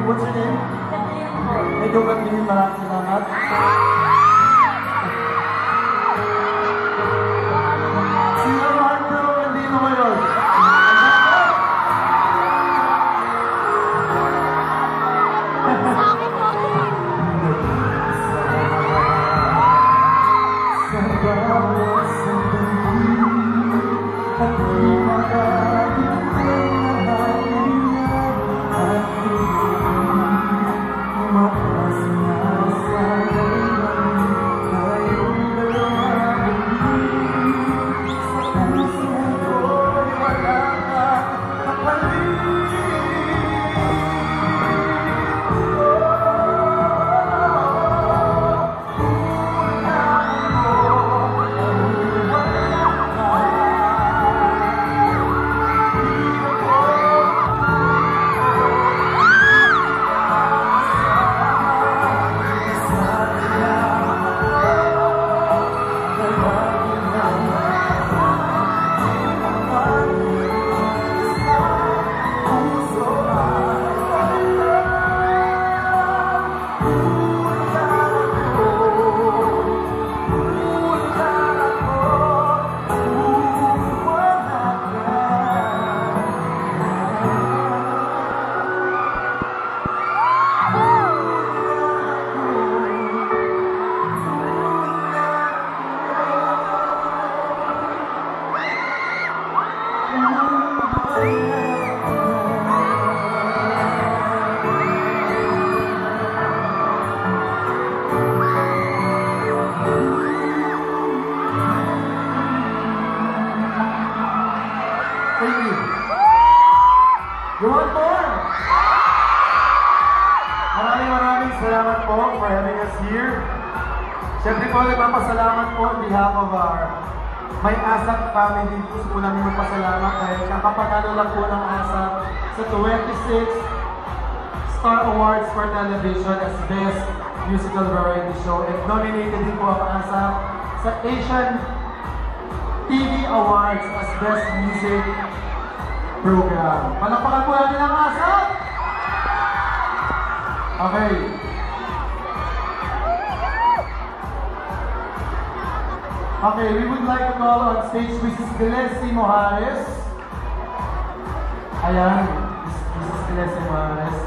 What's your name? Medyo kaninin, maraming salamat. Sino Mark pero kanino ngayon? Thank you. You want more? Maraming salamat po for having us here. Siyempre po, nagpapasalamat po on behalf of my ASAP family. Gusto po namin magpasalamat dahil kakapanalo lang po ng ASAP sa 26 Star Awards for Television as Best Musical Variety Show. And nominated din po ang ASAP sa Asian TV Awards as Best Music Program. Palakpakan po natin ang ASAP! Okay. Okay, we would like to call on stage Mrs. Gillespie Mojares. Ayan, Mrs. Gillespie Mojares.